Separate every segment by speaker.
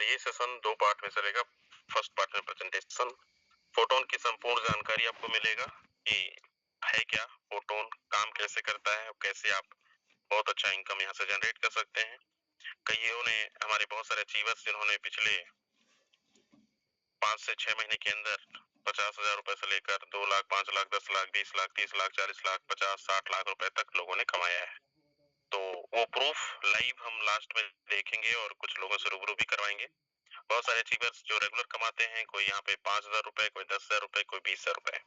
Speaker 1: ये session 2 part में चलेगा। फर्स्ट पार्ट में प्रेजेंटेशन, फोटोन की संपूर्ण जानकारी आपको मिलेगा कि है क्या फोटोन, काम कैसे करता है और कैसे आप बहुत अच्छा इनकम यहाँ से जनरेट कर सकते हैं। कईयों ने हमारे बहुत सारे अचीवर्स जिन्होंने पिछले 5 से 6 महीने के अंदर 50,000 रुपए से लेकर 2 लाख, 5 लाख, 10 लाख, 20 लाख, 30 लाख, 40 लाख, 50, 60 लाख रुपए तक लोगों ने कमाया है। तो वो प्रूफ लाइव हम लास्ट में देखेंगे और कुछ लोगों से रूबरू भी करवाएंगे। बहुत सारे अचीवर्स जो रेगुलर कमाते हैं, कोई यहाँ पे 5,000 रुपए, कोई 10,000 रुपए, कोई 20,000 रुपए,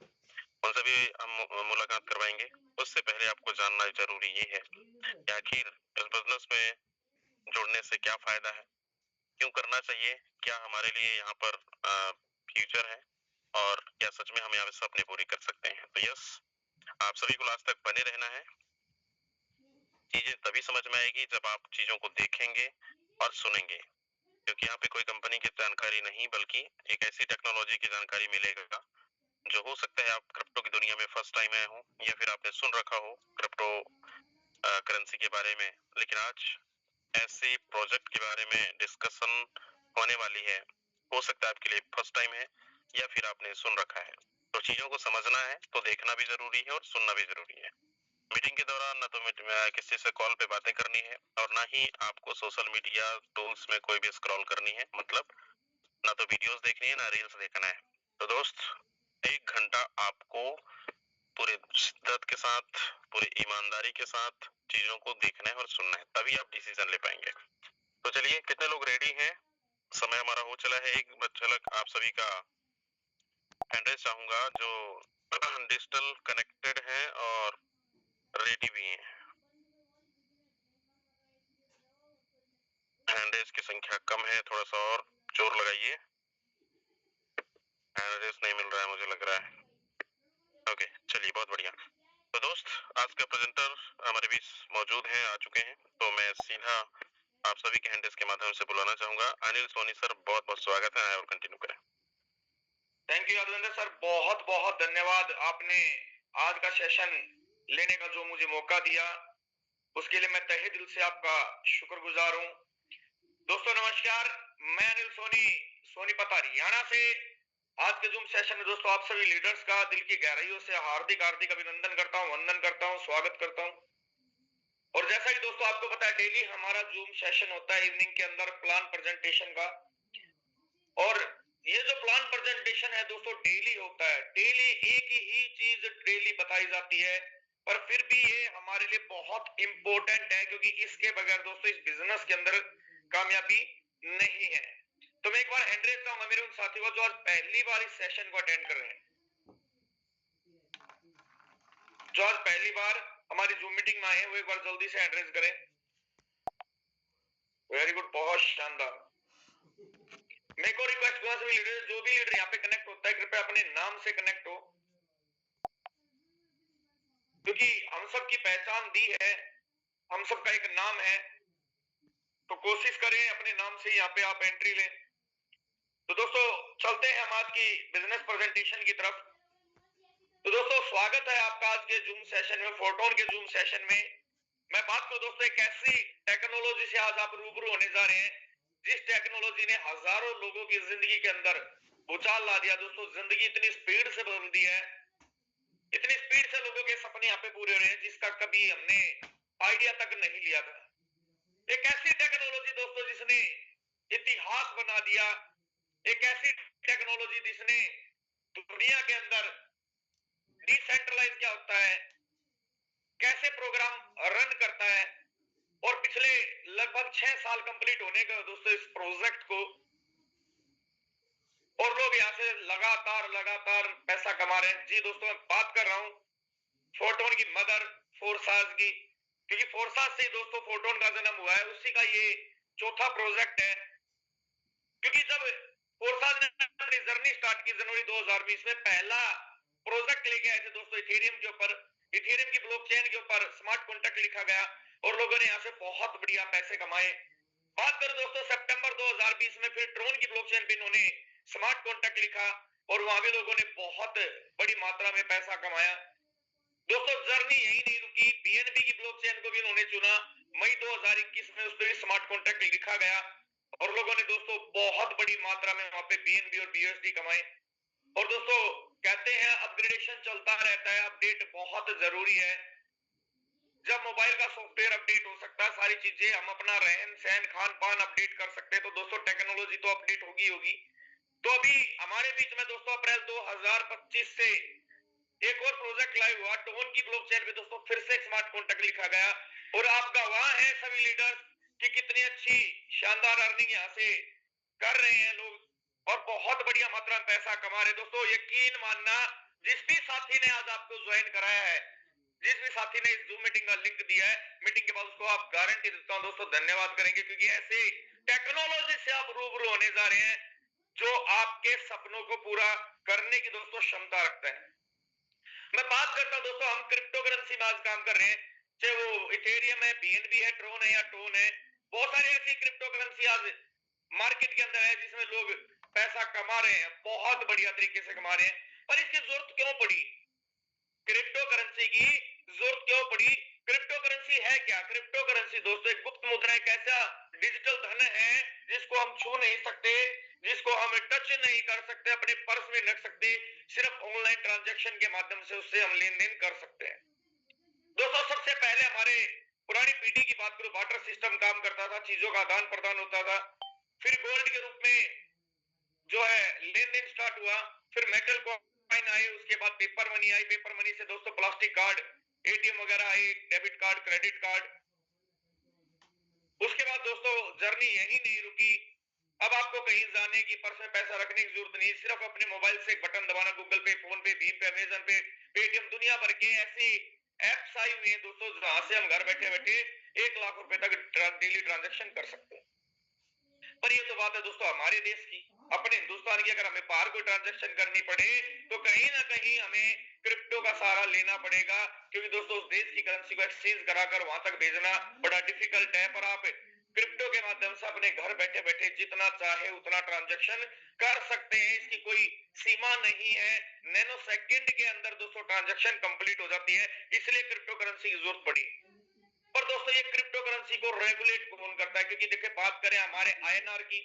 Speaker 1: उनसे भी हम मुलाकात करवाएंगे। उससे पहले आपको जानना जरूरी ये है कि आखिर इस बिजनेस में जुड़ने से क्या फायदा है, क्यों करना चाहिए, क्या हमारे लिए यहाँ पर फ्यूचर है और क्या सच में हम यहाँ पे सपने पूरी कर सकते हैं। तो यस, आप सभी को लास्ट तक बने रहना है। चीजें तभी समझ में आएगी जब आप चीजों को देखेंगे और सुनेंगे, क्योंकि यहाँ पे कोई कंपनी की जानकारी नहीं बल्कि एक ऐसी टेक्नोलॉजी की जानकारी मिलेगा जो हो सकता है आप क्रिप्टो की दुनिया में फर्स्ट टाइम आए हो या फिर आपने सुन रखा हो क्रिप्टो करेंसी के बारे में, लेकिन आज ऐसे प्रोजेक्ट के बारे में डिस्कशन होने वाली है। हो सकता है आपके लिए फर्स्ट टाइम है या फिर आपने सुन रखा है। तो चीजों को समझना है तो देखना भी जरूरी है और सुनना भी जरूरी है। मीटिंग के दौरान ना तो किसी से कॉल पे बातें करनी है और ना ही आपको सोशल मीडिया टूल्स में कोई भी स्क्रॉल करनी है, मतलब ना तो वीडियोस देखनी है ना रील्स देखना है। तो दोस्त, 1 घंटा आपको पूरे शिद्दत के साथ, पूरी ईमानदारी के साथ चीजों को देखना है और सुनना है, तभी आप डिसीजन ले पाएंगे। तो चलिए, कितने लोग रेडी हैं? समय हमारा हो चला है। एक झलक आप सभी का हैंडरेस चाहूंगा जो डिजिटल कनेक्टेड है और रेडी भी हैं। हैंडरेस की संख्या कम है, थोड़ा सा और जोर लगाइए। हैंडरेस नहीं मिल रहा है मुझे लग रहा है। ओके, चलिए, बहुत बढ़िया। तो दोस्त, आज का प्रेजेंटर हमारे बीच मौजूद हैं, आ चुके हैं। तो मैं सीधा आप सभी के हैंडरेस के माध्यम से बुलाना चाहूंगा। अनिल सोनी सर, बहुत बहुत स्वागत है और कंटिन्यू करें।
Speaker 2: थैंक यू यादवेंद्र सर, बहुत बहुत धन्यवाद। आपने आज का सेशन लेने का जो मुझे मौका दिया उसके लिए मैं तहे दिल से आपका शुक्रगुजार हूँ। दोस्तों नमस्कार, मैं अनिल सोनी, सोनीपत हरियाणा से आज के जूम सेशन में दोस्तों आप सभी लीडर्स का दिल की गहराइयों से हार्दिक हार्दिक अभिनंदन करता हूँ, वंदन करता हूँ, स्वागत करता हूँ। और जैसा कि दोस्तों आपको पता है, डेली हमारा जूम सेशन होता है इवनिंग के अंदर प्लान प्रेजेंटेशन का। और ये जो प्लान प्रेजेंटेशन है दोस्तों डेली होता है, डेली एक ही चीज डेली बताई जाती है, पर फिर भी ये हमारे लिए बहुत इंपॉर्टेंट है, क्योंकि इसके बगैर दोस्तों इस बिजनेस के अंदर कामयाबी नहीं है। तो मैं एक बार हैंडरेस चाहूंगा मेरे उन साथियों को जो आज पहली बार इस सेशन को अटेंड कर रहे हैं, जो आज पहली बार हमारी जूम मीटिंग में आए हैं, वो एक बार जल्दी से हैंडरेस करें। वेरी गुड, बहुत शानदार। मेरे को रिक्वेस्ट करूंगा सभी लीडर, जो भी लीडर यहाँ पे कनेक्ट होता है, कृपया अपने नाम से कनेक्ट हो, क्योंकि हम सब की पहचान दी है, हम सबका एक नाम है। तो कोशिश करें अपने नाम से यहाँ पे आप एंट्री लें। तो दोस्तों चलते हैं हम आज की बिजनेस प्रेजेंटेशन की तरफ। तो दोस्तों स्वागत है आपका आज के जूम सेशन में, फोटोन के जूम सेशन में। मैं बात करूं दोस्तों एक ऐसी टेक्नोलॉजी से आज आप रूबरू होने जा रहे हैं जिस टेक्नोलॉजी ने हजारों लोगों की जिंदगी के अंदर भूचाल ला दिया। दोस्तों जिंदगी इतनी स्पीड से बदल दी है, इतनी स्पीड से लोगों के सपने यहाँ पे पूरे हो रहे हैं जिसका कभी हमने आइडिया तक नहीं लिया था। एक ऐसी टेक्नोलॉजी दोस्तों जिसने इतिहास बना दिया, एक ऐसी टेक्नोलॉजी जिसने दुनिया के अंदर डिसेंट्रलाइज क्या होता है, कैसे प्रोग्राम रन करता है, और पिछले लगभग 6 साल कंप्लीट होने का दोस्तों इस प्रोजेक्ट को, और लोग यहाँ से लगातार लगातार पैसा कमा रहे हैं। जी दोस्तों, मैं बात कर रहा हूँ फोटोन की मदर फोर्साज की, क्योंकि फोर्साज से दोस्तों फोटोन का जन्म हुआ है, उसी का ये चौथा प्रोजेक्ट है। क्योंकि जब फोर्साज ने अपनी जर्नी स्टार्ट की जनवरी 2020 में, पहला प्रोजेक्ट लेके आए थे दोस्तों इथेरियम के ऊपर, इथेरियम की ब्लॉकचेन के ऊपर स्मार्ट कॉन्ट्रैक्ट लिखा गया और लोगों ने यहाँ से बहुत बढ़िया पैसे कमाए। बात करें दोस्तों सितंबर 2020 में, फिर ट्रोन की ब्लॉकचेन पे इन्होंने स्मार्ट कॉन्ट्रैक्ट लिखा और वहां भी लोगों ने बहुत बड़ी मात्रा में पैसा कमाया। दोस्तों जर्नी यही नहीं रुकी, बीएनबी की ब्लॉकचेन को भी इन्होंने चुना। मई 2021 में उस पर स्मार्ट कॉन्ट्रैक्ट लिखा गया और लोगों ने दोस्तों बहुत बड़ी मात्रा में वहां पे बीएनबी और बीएसडी कमाए। और दोस्तों कहते हैं अपग्रेडेशन चलता रहता है, अपडेट बहुत जरूरी है। जब मोबाइल का सॉफ्टवेयर अपडेट हो सकता है, सारी चीजें हम अपना रहन सहन खान पान अपडेट कर सकते हैं, तो दोस्तों टेक्नोलॉजी तो अपडेट होगी। तो अभी हमारे बीच में दोस्तों अप्रैल 2025 से एक और प्रोजेक्ट लाइव हुआ, टोन की ब्लॉकचेन पे दोस्तों फिर से स्मार्ट कॉन्ट्रैक्ट लिखा गया। और आप गवाह हैं सभी लीडर्स कि कितनी अच्छी शानदार अर्निंग यहाँ से कर रहे हैं लोग और बहुत बढ़िया मात्रा में पैसा कमा रहे। दोस्तों यकीन मानना, जिस भी साथी ने आज आपको ज्वाइन कराया है, जिस भी साथी ने इस जूम मीटिंग का लिंक दिया है, मीटिंग के बाद उसको आप गारंटी देता हूं दोस्तों धन्यवाद करेंगे, क्योंकि ऐसे टेक्नोलॉजी से आप रूबरू होने जा रहे हैं जो आपके सपनों को पूरा करने की दोस्तों क्षमता रखते हैं। मैं बात करता हूं दोस्तों, हम क्रिप्टो करेंसी में आज काम कर रहे हैं, चाहे वो इथेरियम है, बीएनबी है, ट्रोन है या टोन है। बहुत सारी ऐसी क्रिप्टो करेंसी आज मार्केट के अंदर है जिसमें लोग पैसा कमा रहे हैं, बहुत बढ़िया तरीके से कमा रहे हैं। पर इसकी जरूरत क्यों पड़ी? क्रिप्टो करेंसी की जरूरत क्यों पड़ी? क्रिप्टो करेंसी है क्या? क्रिप्टो करेंसी दोस्तों एक गुप्त मुद्रा, एक ऐसा डिजिटल धन है जिसको हम छू नहीं सकते, जिसको हम टच नहीं कर सकते, अपने पर्स में रख सकते, सिर्फ ऑनलाइन ट्रांजैक्शन के माध्यम से उससे हम लेन देन कर सकते हैं। दोस्तों सबसे पहले हमारे पुरानी पीढ़ी की बात करूं, बार्टर सिस्टम काम करता था, चीजों का आदान प्रदान होता था, फिर गोल्ड के रूप में जो है लेन देन स्टार्ट हुआ, फिर मेटल कॉइन आए, उसके बाद paper money I, paper money से दोस्तों प्लास्टिक कार्ड, एटीएम वगैरह आए, डेबिट कार्ड, क्रेडिट कार्ड। उसके बाद दोस्तों जर्नी यही नहीं रुकी, अब आपको कहीं जाने की, पर्स में पैसा रखने की जरूरत नहीं, सिर्फ अपने मोबाइल से एक बटन दबाना, गूगल पे, फोन पे, भीम पे, अमेजन पे, पेटीएम, दुनिया भर के ऐसी एप्स आई हुई हैं दोस्तों जहां से हम घर बैठे बैठे 1 लाख रुपए तक डेली ट्रांजेक्शन कर सकते हैं। पर ये तो बात है दोस्तों हमारे देश की, अपने हिंदुस्तान की। अगर हमें बाहर कोई ट्रांजेक्शन करनी पड़े तो कहीं ना कहीं हमें क्रिप्टो का सहारा लेना पड़ेगा, क्योंकि दोस्तों उस देश की करेंसी को एक्सचेंज कराकर वहां तक भेजना बड़ा डिफिकल्ट है। पर आप क्रिप्टो के माध्यम से अपने घर बैठे बैठे जितना चाहे उतना ट्रांजेक्शन कर सकते हैं, इसकी कोई सीमा नहीं है। नैनो सेकंड के अंदर दोस्तों ट्रांजेक्शन कंप्लीट हो जाती है, इसलिए क्रिप्टो करेंसी की जरूरत पड़ी। पर दोस्तों ये क्रिप्टो करेंसी को रेगुलेट कौन करता है? क्योंकि देखिए बात करें हमारे आईएनआर की,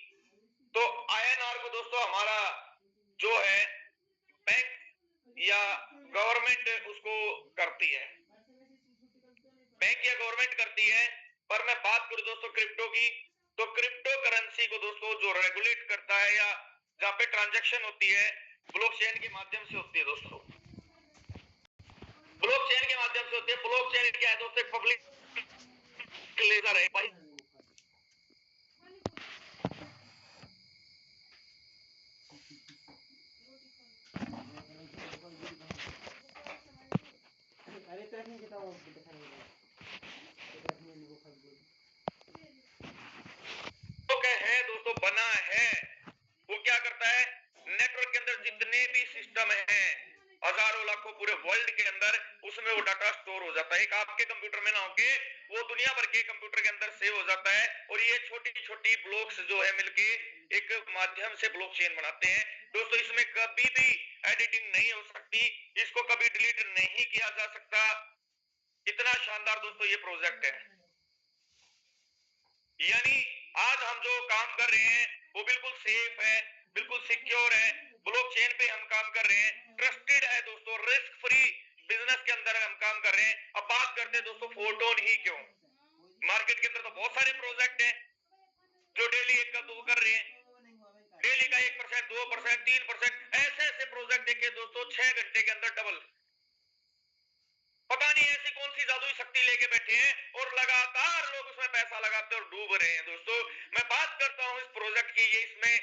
Speaker 2: तो आईएनआर को दोस्तों हमारा जो है बैंक या गवर्नमेंट उसको करती है, बैंक या गवर्नमेंट करती है। पर मैं बात करूं दोस्तों क्रिप्टो की, तो क्रिप्टो करेंसी को दोस्तों जो रेगुलेट करता है या जहां पे ट्रांजैक्शन होती है ब्लॉकचेन के माध्यम से होती है दोस्तों, ब्लॉकचेन के माध्यम से होती है। ब्लॉकचेन क्या है दोस्तों? पब्लिक लेजर है भाई।
Speaker 3: अरे तो रखने के तो दिखाने
Speaker 2: तो क्या है दोस्तों, बना है वो क्या करता है, नेटवर्क के अंदर जितने भी सिस्टम हैं, हजारों लाखों पूरे वर्ल्ड के अंदर, उसमें वो डाटा स्टोर हो जाता है। एक आपके कंप्यूटर में ना होके वो दुनिया भर के कंप्यूटर के अंदर सेव हो जाता है, और ये छोटी छोटी ब्लॉक्स जो है मिलके एक माध्यम से ब्लॉकचेन बनाते हैं। दोस्तों इसमें कभी भी एडिटिंग नहीं हो सकती, इसको कभी डिलीट नहीं किया जा सकता। इतना शानदार दोस्तों ये प्रोजेक्ट है। यानी आज हम जो काम कर रहे हैं वो बिल्कुल सेफ है, बिल्कुल सिक्योर है, ब्लॉकचेन पे हम काम कर रहे हैं, ट्रस्टेड है दोस्तों, रिस्क फ्री बिजनेस के अंदर हम काम कर रहे हैं। अब बात करते हैं दोस्तों फोटोन ही क्यों। मार्केट के अंदर तो बहुत सारे प्रोजेक्ट हैं जो डेली 1 का 2 कर रहे हैं, डेली का 1%, 2%, 3%, ऐसे ऐसे प्रोजेक्ट देखे दोस्तों 6 घंटे के अंदर डबल। पता नहीं ऐसी कौन सी जादुई शक्ति लेके बैठे हैं और लगातार लोग उसमें पैसा लगाते और डूब रहे हैं। दोस्तों मैं बात करता हूं इस प्रोजेक्ट की, ये इसमें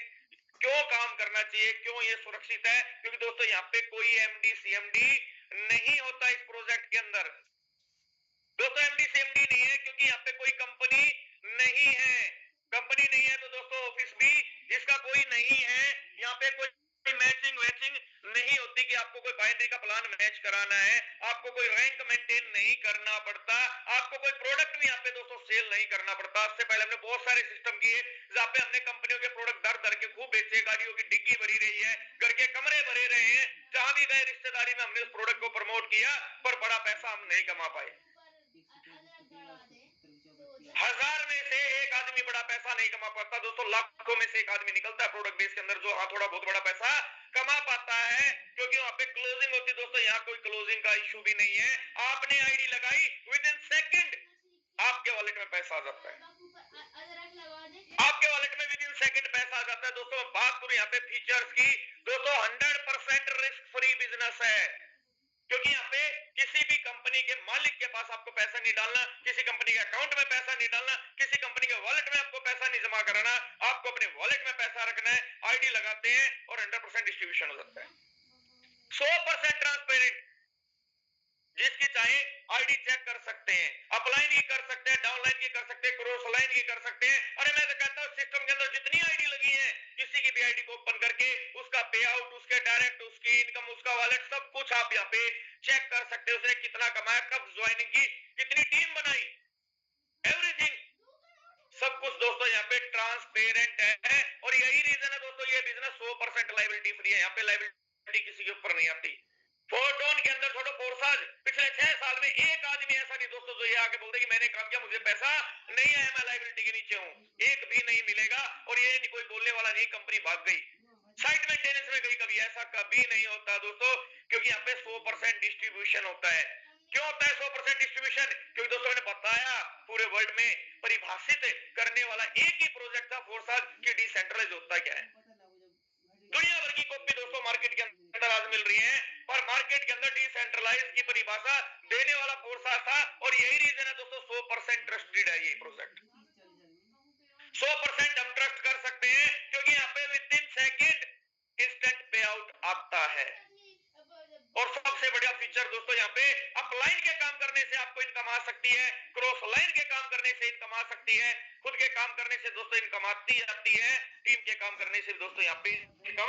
Speaker 2: क्यों काम करना चाहिए, क्यों ये सुरक्षित है, क्योंकि दोस्तों यहाँ पे कोई एमडी सीएमडी नहीं होता इस प्रोजेक्ट के अंदर। दोस्तों एमडी सीएमडी नहीं है क्योंकि यहाँ पे कोई कंपनी नहीं है, कंपनी नहीं है तो दोस्तों ऑफिस भी इसका कोई नहीं है। यहाँ पे कोई मैचिंग वैचिंग नहीं होती कि आपको कोई बाइनरी का प्लान मैच कराना है, आपको कोई रैंक मेंटेन नहीं करना पड़ता, आपको कोई प्रोडक्ट भी यहाँ पे दोस्तों सेल नहीं करना पड़ता। इससे पहले हमने बहुत सारे सिस्टम किए जहाँ पे हमने कंपनियों के प्रोडक्ट दर दर के खूब बेचे, गाड़ियों की डिग्गी भरी रही है, घर के कमरे भरे रहे हैं, जहां भी गए रिश्तेदारी में हमने उस प्रोडक्ट को प्रमोट किया, पर बड़ा पैसा हम नहीं कमा पाए। 1000 में से एक आध आदमी बड़ा पैसा नहीं कमा पाता दोस्तों, लाखों में से एक आदमी निकलता है प्रोडक्ट बेस के अंदर जो हाँ थोड़ा बहुत बड़ा पैसा कमा पाता है, क्योंकि वहां पे क्लोजिंग होती है दोस्तों। यहाँ कोई क्लोजिंग का इश्यू भी नहीं है, आपने आईडी लगाई विद इन सेकेंड आपके वॉलेट में पैसा आ जाता है, आपके वॉलेट में विद इन सेकेंड पैसा आ जाता है दोस्तों। बात करूं यहाँ पे फीचर्स की दोस्तों, 100% रिस्क फ्री बिजनेस है, क्योंकि यहाँ पे किसी भी कंपनी के मालिक के पास आपको पैसा नहीं डालना, किसी कंपनी के अकाउंट में पैसा नहीं डालना, किसी कंपनी के वॉलेट में आपको पैसा नहीं जमा कराना, आपको अपने वॉलेट में पैसा रखना है, आईडी लगाते हैं और 100% डिस्ट्रीब्यूशन हो जाता है, 100% ट्रांसपेरेंट। जिसकी चाहे आईडी चेक कर सकते हैं, अपलाइन की कर सकते हैं, डाउनलाइन की कर सकते हैं, क्रॉस लाइन की कर सकते हैं। अरे मैं तो कहता हूं सिस्टम के अंदर जितनी आईडी लगी है, किसी की भी आईडी को ओपन करके उसका पे आउट, उसके डायरेक्ट, उसकी इनकम, उसका वॉलेट, सब कुछ आप यहाँ पे चेक कर सकते हो। उसने कितना कमाया, कब ज्वाइनिंग की, कितनी टीम बनाई, एवरीथिंग सब कुछ दोस्तों यहाँ पे ट्रांसपेरेंट है। और यही रीजन है दोस्तों, ये बिजनेस 100% लायबिलिटी फ्री है, यहाँ पे लायबिलिटी किसी के ऊपर नहीं आती। फोरटोन के अंदर छोड़ो फोर्साज, पिछले 6 साल में एक आदमी ऐसा नहीं दोस्तों जो ये आके बोलते कि मैंने काम किया, मुझे पैसा नहीं आया, मैं लायबिलिटी के नीचे हूं, एक भी नहीं मिलेगा। और ये नहीं कोई बोलने वाला नहीं कंपनी भाग गई, साइट मेंटेनेंस में गई, कभी ऐसा कभी नहीं होता दोस्तों, क्योंकि यहाँ पे 100% डिस्ट्रीब्यूशन होता है। क्यों होता है 100% डिस्ट्रीब्यूशन? क्योंकि दोस्तों मैंने बताया पूरे वर्ल्ड में परिभाषित करने वाला एक ही प्रोजेक्ट था फोर्साज की डिसेंट्रलाइज होता क्या है। दुनिया भर की कॉपी दोस्तों मार्केट के अंदर आज मिल रही है, पर मार्केट के अंदर डिसेंट्रलाइज की परिभाषा देने वाला फोर्साज था। और यही रीजन है दोस्तों 100% ट्रस्टेड है ये प्रोजेक्ट, 100% हम ट्रस्ट कर सकते हैं, क्योंकि यहाँ पे विद इन सेकेंड इंस्टेंट पे आउट आता है। और सबसे बढ़िया फीचर दोस्तों यहाँ पे अपलाइन के काम करने से आपको इनकम आ सकती है, क्रॉस लाइन के काम करने से इनकम आ सकती है, खुद के काम करने से दोस्तों इनकम आती है, टीम के काम करने से दोस्तों यहाँ पे इनकम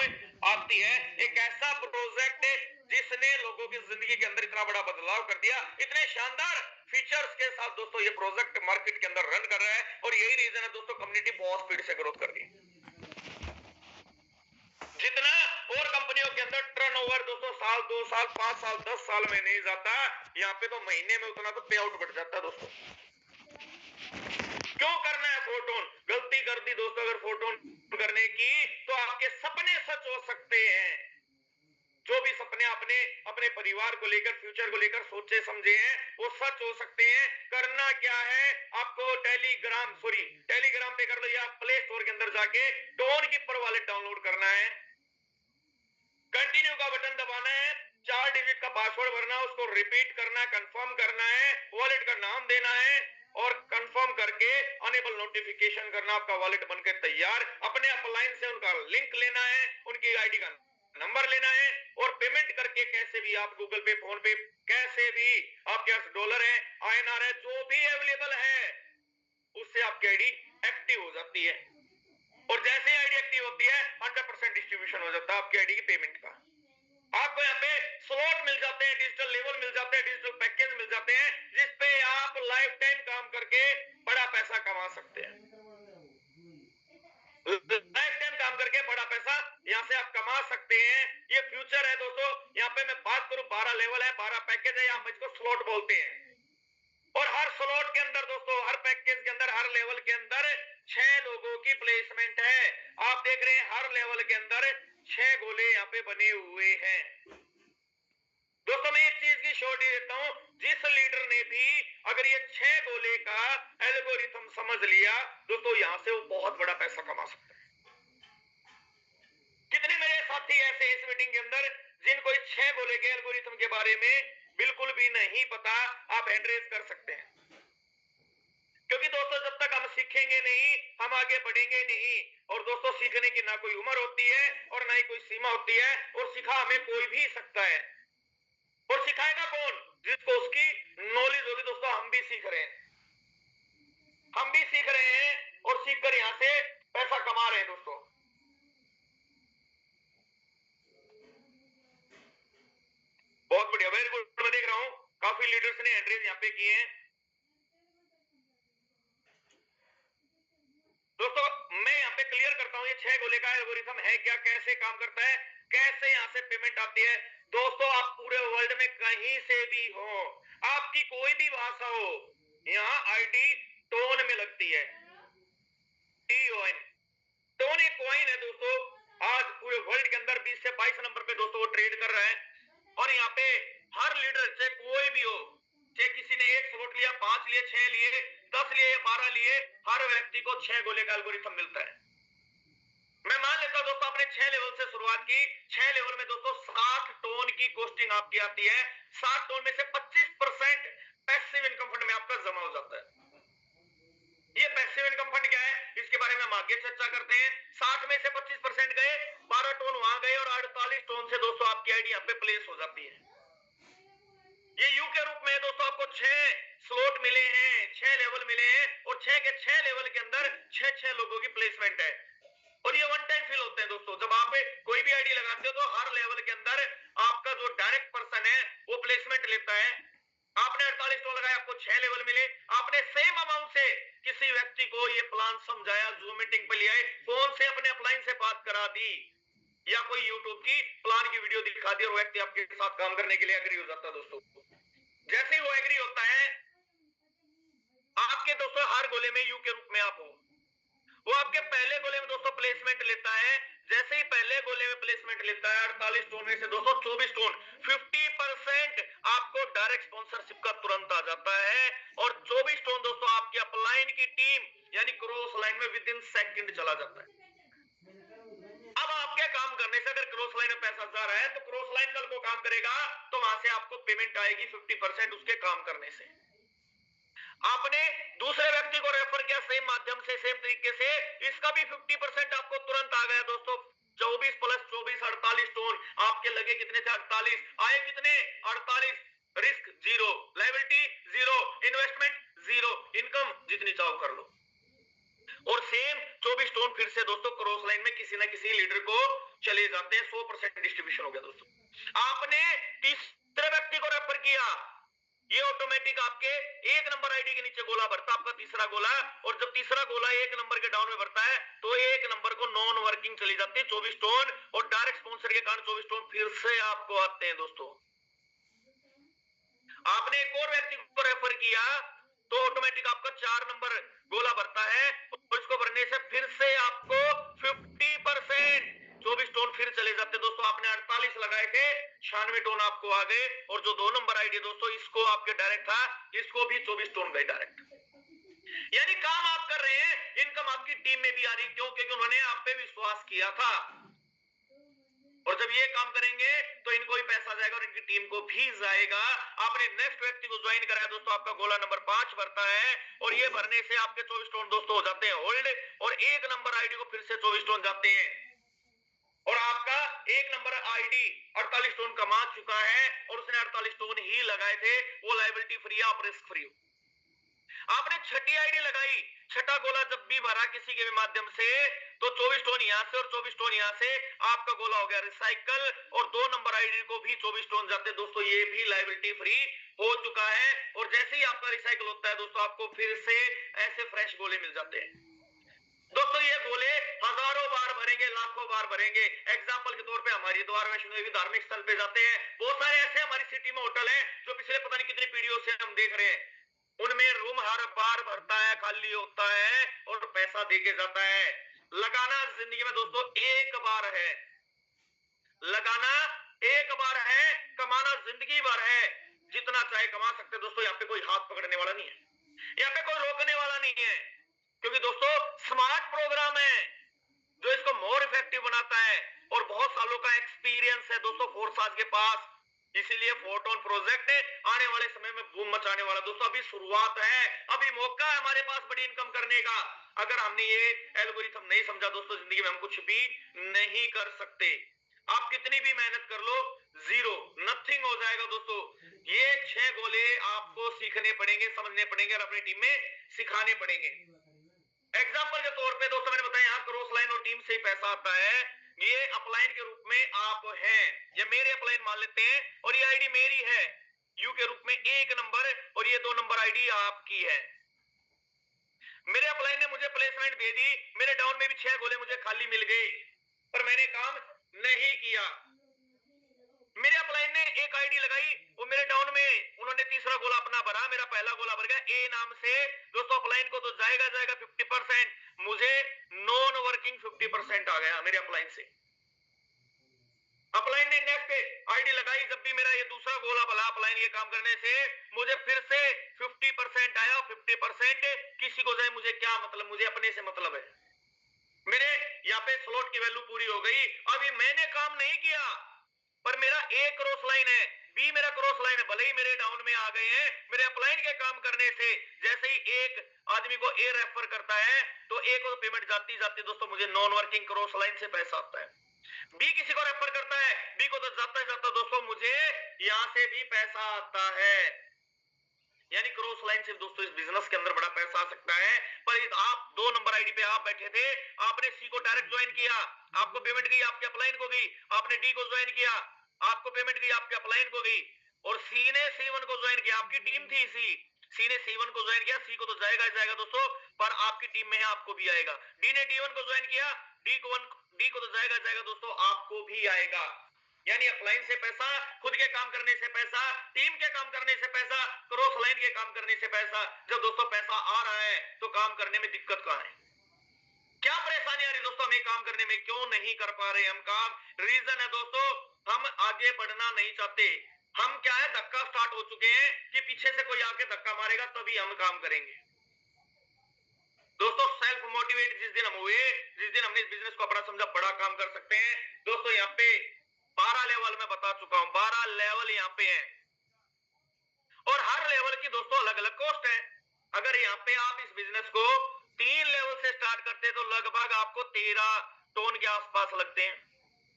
Speaker 2: आती है। एक ऐसा प्रोजेक्ट जिसने लोगों की जिंदगी के अंदर इतना बड़ा बदलाव कर दिया, इतने शानदार फीचर्स के साथ दोस्तों ये प्रोजेक्ट मार्केट के अंदर रन कर रहा है। और यही रीजन है दोस्तों कम्युनिटी बहुत स्पीड से ग्रोथ कर रही है। जितना और कंपनियों के अंदर टर्नओवर दोस्तों साल, 2 साल, 5 साल, 10 साल में नहीं जाता, यहाँ पे तो महीने में उतना तो पे आउट बढ़ जाता है दोस्तों। क्यों करना है फोरटोन? गलती कर दी दोस्तों अगर फोरटोन करने की, तो आपके सपने सच हो सकते हैं। जो भी सपने आपने अपने परिवार को लेकर, फ्यूचर को लेकर सोचे समझे हैं, वो सच हो सकते हैं। करना क्या है आपको, टेलीग्राम पे कर लो या प्ले स्टोर के अंदर जाके टोन कीपर वॉलेट डाउनलोड करना है, कंटिन्यू का बटन दबाना है, 4 डिजिट का पासवर्ड भरना, उसको रिपीट करना, कंफर्म करना है, वॉलेट का नाम देना है और कंफर्म करके अनेबल नोटिफिकेशन करना, आपका वॉलेट बनकर तैयार। अपने अपलाइन से उनका लिंक लेना है, उनकी आईडी का नंबर लेना है और पेमेंट करके कैसे भी आप गूगल पे, फोन पे, कैसे भी आपके पास डॉलर है, INR है, जो भी अवेलेबल है, उससे आपकी आईडी एक्टिव हो जाती है। और जैसे आईडी एक्टिव होती है 100% डिस्ट्रीब्यूशन हो जाता है आपकी आईडी की पेमेंट का। आपको यहाँ पे स्लॉट मिल जाते हैं, डिजिटल लेवल मिल जाते हैं, डिजिटल पैकेज मिल जाते हैं, जिसपे आप लाइफ टाइम काम करके बड़ा पैसा कमा सकते हैं। लाइफ टाइम काम करके बड़ा पैसा यहाँ से आप कमा सकते हैं। ये फ्यूचर है दोस्तों। यहाँ पे मैं बात करूं 12 लेवल है, 12 पैकेज है, यहाँ इसको स्लॉट बोलते हैं। और हर स्लॉट के अंदर दोस्तों, हर पैकेज के अंदर, हर लेवल के अंदर 6 लोगों की प्लेसमेंट है। आप देख रहे हैं हर लेवल के अंदर 6 गोले यहाँ पे बने हुए हैं। दोस्तों मैं एक चीज की श्योरिटी देता हूं, जिस लीडर ने भी अगर ये 6 गोले का एल्गोरिथम समझ लिया दोस्तों, यहां से वो बहुत बड़ा पैसा कमा सकता है। कितने मेरे साथी ऐसे इस मीटिंग के अंदर जिनको 6 गोले के एल्गोरिथम के बारे में बिल्कुल भी नहीं पता, आप हैंड रेज कर सकते हैं। क्योंकि दोस्तों जब तक हम सीखेंगे नहीं, हम आगे बढ़ेंगे नहीं। और दोस्तों सीखने की ना कोई उम्र होती है और ना ही कोई सीमा होती है, और सिखा हमें कोई भी सकता है। और सिखाएगा कौन? जिसको उसकी नॉलेज होगी। दोस्तों हम भी सीख रहे हैं, हम भी सीख रहे हैं और सीखकर यहां से पैसा कमा रहे हैं दोस्तों। बहुत बढ़िया, वेरी गुड। मैं देख रहा हूं काफी लीडर्स ने हैंड रेज यहाँ पे किए हैं। दोस्तों मैं यहाँ पे क्लियर करता हूं ये 6 गोले का एल्गोरिथम है क्या, कैसे काम करता है, कैसे यहाँ से पेमेंट आती है। दोस्तों आप पूरे वर्ल्ड में कहीं से भी हो, आपकी कोई भी भाषा हो, यहाँ आईडी टोन में लगती है। TON। टोन एक कॉइन है दोस्तों, आज पूरे वर्ल्ड के अंदर 20 से 22 नंबर पे दोस्तों वो ट्रेड कर रहा है। और यहाँ पे हर लीडर चाहे कोई भी हो, चाहे किसी ने 1 स्लॉट लिया, 5 लिए, 6 लिए, 10 लिए या 12 लिए, हर व्यक्ति को 6 गोले का एल्गोरिथम मिलता है। मैं मान लेता हूं दोस्तों आपने 6 लेवल से शुरुआत की, 6 लेवल में दोस्तों 60 टोन की कॉस्टिंग आपकी आती है। 60 टोन में से 25% पैसिव इनकम फंड में आपका जमा हो जाता है। ये पैसिव इनकम फंड क्या है, इसके बारे में हम आगे चर्चा करते हैं। 60 में से 25% गए, 12 टोन वहां गए और 48 टोन से दोस्तों आपकी आईडी यहाँ पे प्लेस हो जाती है। ये यू के रूप में दोस्तों आपको 6 स्लॉट मिले हैं, 6 लेवल मिले हैं और 6 के 6 लेवल के अंदर 6 लोगों की प्लेसमेंट है। और ये वन टाइम फिल होते हैं दोस्तों। जब आप कोई भी आईडी लगाते हो तो हर लेवल के अंदर आपका जो डायरेक्ट पर्सन है वो प्लेसमेंट लेता है। आपने 48 टोन लगाया, आपको 6 लेवल मिले। आपने सेम अमाउंट से किसी व्यक्ति को ये प्लान समझाया, जूम मीटिंग पे लिया, फोन से अपने अपलाइन से बात करा दी या कोई यूट्यूब की प्लान की वीडियो दिखा दी और व्यक्ति आपके साथ काम करने के लिए एग्री हो जाता है दोस्तों। जैसे ही वो एग्री होता है, आपके दोस्तों हर गोले में यू के रूप में आप हो, वो आपके पहले गोले में दोस्तों प्लेसमेंट लेता है। जैसे ही पहले गोले में प्लेसमेंट लेता है, 48 टोन में से दोस्तों 24 टोन, 50% आपको डायरेक्ट स्पॉन्सरशिप का तुरंत आ जाता है। और 24 टोन दोस्तों आपकी अपलाइन की टीम यानी क्रॉस लाइन में विद इन सेकंड चला जाता है। अब आपके काम करने से अगर क्रॉस लाइन में पैसा जा रहा है तो क्रॉस लाइन कल को काम करेगा तो वहां से आपको पेमेंट आएगी 50% उसके काम करने से। आपने दूसरे व्यक्ति को रेफर किया सेम माध्यम से, सेम तरीके से, इसका भी 50% आपको तुरंत आ गया दोस्तों। 24 + 24 48 टोन आपके लगे कितने थे? 48 आए कितने? 48। रिस्क 0, लायबिलिटी 0, इन्वेस्टमेंट 0, इनकम जितनी चाहो कर लो। और सेम 24 टोन फिर से दोस्तों क्रॉस लाइन में किसी ना किसी लीडर को चले जाते हैं। 100% डिस्ट्रीब्यूशन हो गया दोस्तों। आपने तीसरे व्यक्ति को रेफर किया, ये ऑटोमेटिक आपके 1 नंबर आईडी के नीचे गोला भरता, आपका तीसरा गोला। और जब तीसरा गोला 1 नंबर के डाउन में भरता है तो 1 नंबर को नॉन वर्किंग चली जाती है 24 टोन। और डायरेक्ट स्पॉन्सर के कारण 24 टोन फिर से आपको आते हैं दोस्तों। आपने एक और व्यक्ति को रेफर किया तो ऑटोमेटिक आपका 4 नंबर गोला भरता है और इसको भरने से फिर से आपको 50% 24 टोन फिर चले जाते दोस्तों। आपने 48 लगाए थे, 96 टोन आपको आ गए। और जो 2 नंबर आईडी दोस्तों इसको आपके डायरेक्ट था, इसको भी 24 टोन गए डायरेक्ट। यानी काम आप कर रहे हैं, इनकम आपकी टीम में भी आ रही, क्यों? क्योंकि उन्होंने आप पे विश्वास किया था। और जब ये काम करेंगे तो इनको भी पैसा जाएगा और इनकी टीम को भी जाएगा। आपने नेक्स्ट व्यक्ति को ज्वाइन कराया दोस्तों, आपका गोला नंबर 5 भरता है और ये भरने से आपके 24 टोन दोस्तों हो जाते हैं होल्ड। और 1 नंबर आईडी को फिर से 24 टोन जाते हैं और आपका 1 नंबर आईडी 48 टोन कमा चुका है और उसने 48 टोन ही लगाए थे। वो लायबिलिटी फ्री है, आप रिस्क फ्री हो। आपने छठी आईडी लगाई, छठा गोला जब भी भरा किसी के भी माध्यम से तो 24 टोन यहां से और 24 टोन यहां से, आपका गोला हो गया रिसाइकल। और 2 नंबर आईडी को भी 24 टोन जाते दोस्तों, ये भी लायबिलिटी फ्री हो चुका है। और जैसे ही आपका रिसाइकल होता है दोस्तों, आपको फिर से ऐसे फ्रेश गोले मिल जाते हैं दोस्तों। ये गोले हजारों बार भरेंगे, लाखों बार भरेंगे। एग्जांपल के तौर पे हमारी द्वार वैष्णो देवी धार्मिक स्थल पे जाते हैं, बहुत सारे ऐसे हमारी सिटी में होटल हैं जो पिछले पता नहीं कितनी पीढ़ियों से हम देख रहे हैं, उनमें रूम हर बार भरता है, खाली होता है और पैसा देके जाता है। लगाना जिंदगी में दोस्तों एक बार है, लगाना एक बार है, कमाना जिंदगी भर है। जितना चाहे कमा सकते दोस्तों, यहाँ पे कोई हाथ पकड़ने वाला नहीं है, यहाँ पे कोई रोकने वाला नहीं है। क्योंकि दोस्तों स्मार्ट प्रोग्राम है जो इसको मोर इफेक्टिव बनाता है और बहुत सालों का एक्सपीरियंस है दोस्तों फोर्साज के पास। इसीलिए फोटोन प्रोजेक्ट आने वाले समय में बूम मचाने वाला दोस्तों। अभी शुरुआत है, अभी मौका है हमारे पास बड़ी इनकम करने का। अगर हमने ये एल्गोरिथम नहीं समझा दोस्तों, जिंदगी में हम कुछ भी नहीं कर सकते। आप कितनी भी मेहनत कर लो, जीरो, नथिंग हो जाएगा दोस्तों। ये 6 गोले आपको सीखने पड़ेंगे, समझने पड़ेंगे और अपनी टीम में सिखाने पड़ेंगे। एग्जाम्पल के तौर पे दोस्तों मैंने बताया, यहाँ क्रॉस लाइन और टीम से ही पैसा आता है। ये अपलाइन के रूप में आप हैं, ये मेरे अपलाइन मान लेते हैं और ये आईडी मेरी है यू के रूप में 1 नंबर और ये 2 नंबर आईडी आपकी है। मेरे अपलाइन ने मुझे प्लेसमेंट दे दी, मेरे डाउन में भी 6 गोले मुझे खाली मिल गए पर मैंने काम नहीं किया। मेरे अपलाइन ने एक आईडी लगाई, वो मेरे डाउन में उन्होंने तीसरा गोला अपना भरा, मेरा पहला गोला भर गया। ए नाम से दोस्तों अपलाइन को तो जाएगा 50%, मुझे नॉन वर्किंग 50% आ गया मेरे अपलाइन से। अपलाइन ने नेक्स्ट आईडी लगाई, जब भी मेरा ये दूसरा गोला भला अपलाइन ये काम करने से मुझे फिर से 50% आया। 50% किसी को जाए मुझे क्या मतलब, मुझे अपने से मतलब है। मेरे यहाँ पे स्लॉट की वैल्यू पूरी हो गई। अभी मैंने काम नहीं किया पर मेरा ए क्रॉस लाइन है, बी मेरा क्रॉस लाइन है, भले ही मेरे डाउन में आ गए हैं। मेरे अपलाइन के काम करने से जैसे ही एक आदमी को ए रेफर करता है तो ए को पेमेंट जाती जाती दोस्तों मुझे नॉन वर्किंग क्रॉस लाइन से पैसा आता है। बी किसी को रेफर करता है, बी को तो जाता जाता दोस्तों मुझे यहां से भी पैसा आता है। यानी क्रॉस लाइन से दोस्तों इस बिजनेस के अंदर बड़ा पैसा आ सकता है। पर आप 2 नंबर आईडी पे आप बैठे थे, आपने सी को डायरेक्ट ज्वाइन किया, आपको पेमेंट गई, आपके अपलाइन को गई। आपने डी को ज्वाइन किया, आपको पेमेंट गई, आपके अपलाइन को गई। और सी ने C1 को ज्वाइन किया, आपकी टीम थी सी ने C1 को ज्वाइन किया, सी को तो जाएगा जाएगा दोस्तों, पर आपकी टीम में है आपको भी आएगा। डी ने D1 को ज्वाइन किया, डी को तो जाएगा जाएगा दोस्तों, आपको भी आएगा। यानी अपलाइन से पैसा, खुद के काम करने से पैसा, टीम के काम करने से पैसा, क्रॉस लाइन के काम करने से पैसा। जब दोस्तों पैसा आ रहा है तो काम करने में दिक्कत कहां है, क्या परेशानी आ रही है दोस्तों हमें काम करने में, क्यों नहीं कर पा रहे हम काम? रीजन है दोस्तों, हम आगे बढ़ना नहीं चाहते। हम क्या है, धक्का स्टार्ट हो चुके हैं कि पीछे से कोई आके धक्का मारेगा तभी हम काम करेंगे। दोस्तों सेल्फ मोटिवेट जिस दिन हम हुए, जिस दिन हमने इस बिजनेस को अपना समझा बड़ा काम कर सकते हैं। दोस्तों यहाँ पे 12 लेवल में बता चुका हूं, 12 लेवल यहाँ पे है और हर लेवल की दोस्तों अलग अलग कॉस्ट है। अगर यहाँ पे आप इस बिजनेस को 3 लेवल से स्टार्ट करते हैं तो लगभग आपको 13 टन के आसपास लगते हैं।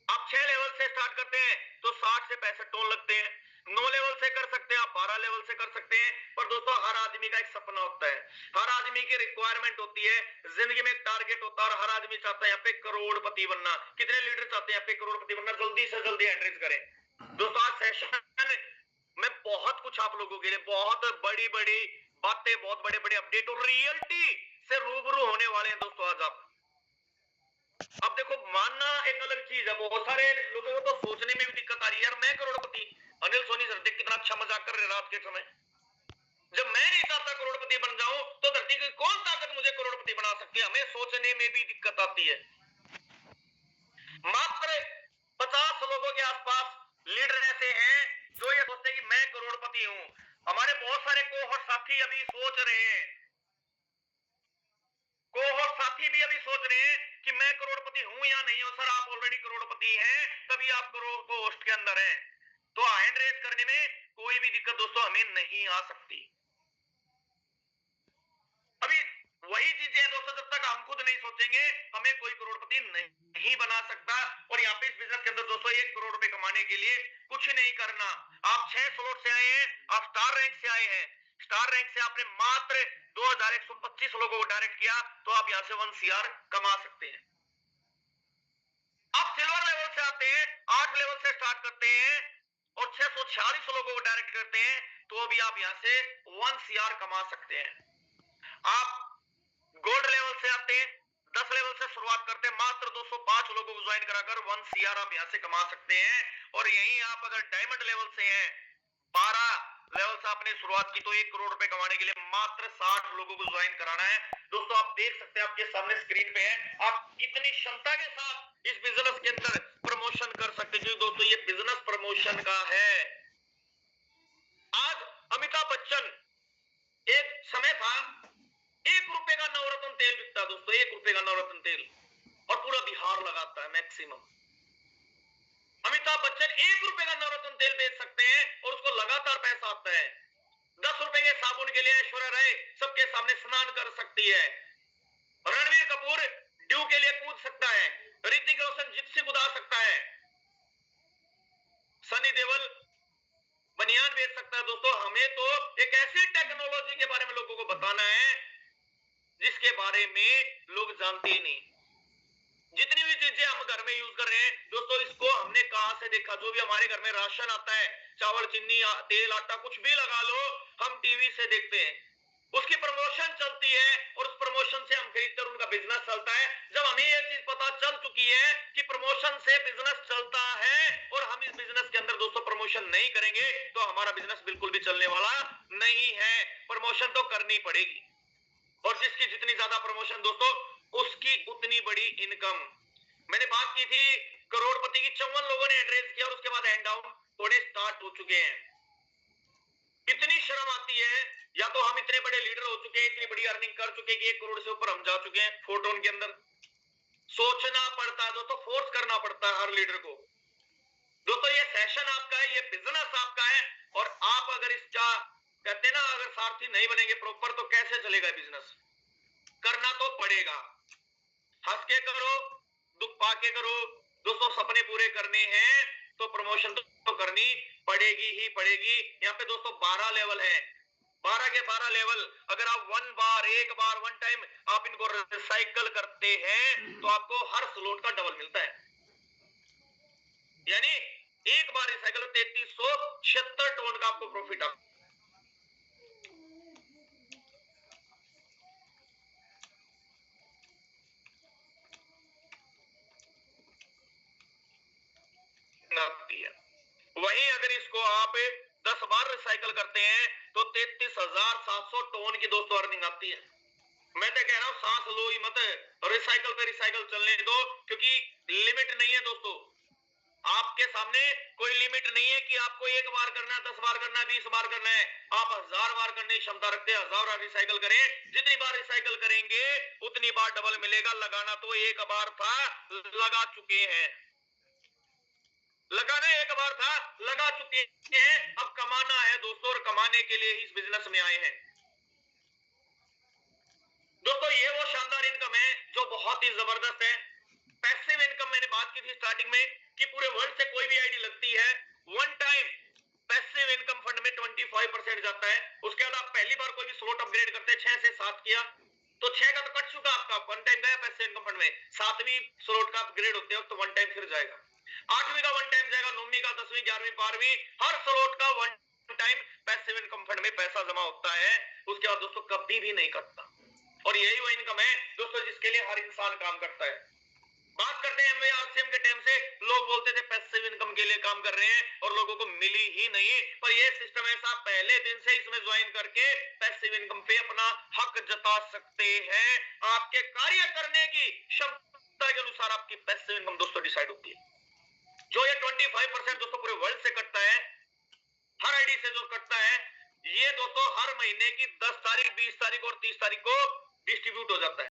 Speaker 2: आप 6 लेवल से स्टार्ट करते हैं तो 60 से 65 टन लगते हैं। 9 लेवल से कर सकते हैं आप, 12 लेवल से कर सकते हैं। पर दोस्तों हर आदमी का एक सपना होता है, हर आदमी की रिक्वायरमेंट होती है, जिंदगी में एक टारगेट होता है और हर आदमी चाहता है यहाँ पे करोड़पति बनना। कितने लीडर चाहते हैं यहाँ पे करोड़पति बनना? जल्दी से जल्दी एंट्रीज करें। दोस्तों आज सेशन में बहुत कुछ आप लोगों के लिए, बहुत बड़ी बड़ी बातें, बहुत बड़े बड़े अपडेट और रियलिटी से रूबरू होने वाले हैं दोस्तों आज आप। अब देखो मानना एक अलग चीज है, बहुत सारे लोगों को तो सोचने में भी दिक्कत आ रही है, यार मैं करोड़पति, अनिल सोनी सर देख कितना अच्छा मजाक कर रहे रात के समय। जब मैं नहीं चाहता करोड़पति बन जाऊं तो धरती की कौन ताकत मुझे करोड़पति बना सकती है? हमें सोचने में भी दिक्कत आती है। मात्र 50 लोगों के आसपास लीडर ऐसे हैं जो ये सोचते हैं कि मैं करोड़पति हूं। हमारे बहुत सारे कोहोस्ट साथी अभी सोच रहे हैं, कोहोस्ट साथी भी अभी सोच रहे हैं कि मैं करोड़पति हूं या नहीं हूं। सर आप ऑलरेडी करोड़पति हैं तभी आप कोहोस्ट के अंदर हैं, तो हैंड रेस करने में कोई भी दिक्कत दोस्तों हमें नहीं आ सकती। अभी वही चीजें हैं दोस्तों, जब तक हम खुद नहीं सोचेंगे हमें कोई करोड़पति नहीं बना सकता। और यहाँ पे इस बिजनेस के अंदर दोस्तों 1 करोड़ रुपए कमाने के लिए कुछ नहीं करना। आप 6 स्लॉट से आए हैं, आप स्टार रैंक से आए हैं, स्टार रैंक से आपने मात्र 2125 लोगों को डायरेक्ट किया तो आप यहां से 1 CR कमा सकते हैं। आप सिल्वर लेवल से आते हैं, 8 लेवल से स्टार्ट करते हैं और 646 लोगों को डायरेक्ट करते हैं तो भी आप यहां से 1 CR कमा सकते हैं। आप गोल्ड लेवल से आते हैं, 10 लेवल से शुरुआत करते हैं, मात्र 205 लोगों को ज्वाइन कराकर 1 CR आप यहां से कमा सकते हैं। और यहीं आप अगर डायमंड लेवल से हैं, 12 लेवल से आपने शुरुआत की तो 1 करोड़ रुपए कमाने के लिए मात्र 60 लोगों को ज्वाइन कराना है। दोस्तों आप देख सकते हैं, आपके सामने स्क्रीन पे है, आप कितनी क्षमता के साथ इस बिजनेस के अंदर प्रमोशन कर सकते हैं। दोस्तों ये बिजनेस प्रमोशन का है। आज अमिताभ बच्चन, एक समय था 1 रुपए का नवरत्न तेल बिकता दोस्तों, 1 रुपए का नवरत्न तेल, और पूरा बिहार लगाता है मैक्सिमम। अमिताभ बच्चन 1 रुपए का नवरत्न तेल बेच सकते हैं और उसको लगातार पैसा आता है। 10 रुपए के साबुन के लिए ऐश्वर्या राय सबके सामने स्नान कर सकती है। रणवीर कपूर ड्यू के लिए कूद सकता है, ऋतिक रोशन जिप्सी कूदा सकता है, सनी देओल बनियान बेच सकता है। दोस्तों हमें तो एक ऐसी टेक्नोलॉजी के बारे में लोगों को बताना है जिसके बारे में लोग जानते ही नहीं। जितनी भी चीजें हम घर में यूज कर रहे हैं दोस्तों, इसको हमने कहां से देखा? जो भी हमारे घर में राशन आता है, चावल, चीनी, तेल, आटा, कुछ भी लगा लो, हम टीवी से देखते हैं, उसकी प्रमोशन चलती है और उस प्रमोशन से हम खरीदते हैं, उनका बिजनेस चलता है। जब हमें यह चीज पता चल चुकी है कि प्रमोशन से बिजनेस चलता है और हम इस बिजनेस के अंदर दोस्तों प्रमोशन नहीं करेंगे तो हमारा बिजनेस बिल्कुल भी चलने वाला नहीं है। प्रमोशन तो करनी पड़ेगी और जिसकी जितनी ज्यादा प्रमोशन दोस्तों उसकी उतनी बड़ी इनकम। मैंने बात की थी करोड़पति की, 54 लोगों ने एंड रेज किया और उसके बाद एंड डाउन थोड़े स्टार्ट हो चुके हैं। इतनी शर्म आती है, या तो हम इतने बड़े लीडर हो चुके हैं, इतनी बड़ी अर्निंग कर चुके हैं कि 1 करोड़ से ऊपर हम जा चुके हैं फोटोन के अंदर। सोचना पड़ता है दोस्तों, फोर्स करना पड़ता है हर लीडर को। दोस्तों ये सेशन आपका है, ये बिजनेस आपका है, और आप अगर इसका कहते ना, अगर सारथी नहीं बनेंगे प्रॉपर तो कैसे चलेगा बिजनेस? करना तो पड़ेगा, हंस के करो, दुख पाके करो। दोस्तों सपने पूरे करने हैं तो प्रमोशन तो करनी पड़ेगी ही पड़ेगी। यहाँ पे दोस्तों 12 लेवल है, 12 के 12 लेवल। अगर आप एक बार वन टाइम आप इनको रिसाइकल करते हैं तो आपको हर स्लॉट का डबल मिलता है। यानी एक बार रिसाइकल 3376 टोन का आपको प्रॉफिट आप आती है। वहीं अगर इसको आप 10 बार रिसाइकल करते हैं तो 33,700 टोन की दोस्तों अर्निंग आती है। मैं तो कह रहा हूं सांस लो ही मत, रिसाइकल पे रिसाइकल चलने दो, क्योंकि लिमिट नहीं है दोस्तों। आपके सामने कोई लिमिट नहीं है कि आपको 1 बार करना है, 10 बार करना है, 20 बार करना है। आप 1000 बार करने की क्षमता रखते हैं, 1000 बार रिसाइकल करें। जितनी बार रिसाइकल करेंगे उतनी बार डबल मिलेगा। लगाना तो 1 बार था, लगा चुके हैं। लगाना 1 बार था, लगा चुके हैं। अब कमाना है दोस्तों, और कमाने के लिए ही इस बिजनेस में आए हैं। दोस्तों ये वो शानदार इनकम है जो बहुत ही जबरदस्त है। पैसिव इनकम मैंने बात की थी स्टार्टिंग में कि पूरे वर्ल्ड से कोई भी आईडी लगती है, one time passive income fund में 25% जाता है। उसके बाद आप पहली बार कोई भी स्लॉट अपग्रेड करते हैं, 6 से 7 किया तो 6 का तो कट चुका आपका, वन टाइम गया पैसिव इनकम फंड में। 7वीं स्लॉट का अपग्रेड होते हो तो वन टाइम फिर जाएगा, 8वीं का वन टाइम जाएगा, 9वीं का, 10वीं, 11वीं, 12वीं, हर स्लॉट का one time passive income fund में पैसा जमा होता है। उसके बाद दोस्तों कभी भी नहीं कटता, और यही वो इनकम है दोस्तों जिसके लिए हर इंसान काम करता है। बात करते हैं एमवेआरसीएम के टाइम से लोग बोलते थे पैसिव इनकम के लिए काम कर रहे हैं और लोगों को मिली ही नहीं, पर ये सिस्टम ऐसा पहले दिन से इसमें ज्वाइन करके पैसिव इनकम पे अपना हक जता सकते हैं। आपके कार्य करने की क्षमता के अनुसार आपकी पैसिव इनकम दोस्तों डिसाइड होती है। जो ये 25% दोस्तों पूरे वर्ल्ड से कटता है, हर आईडी से जो कटता है, ये दोस्तों हर महीने की 10 तारीख, 20 तारीख और 30 तारीख को डिस्ट्रीब्यूट हो जाता है।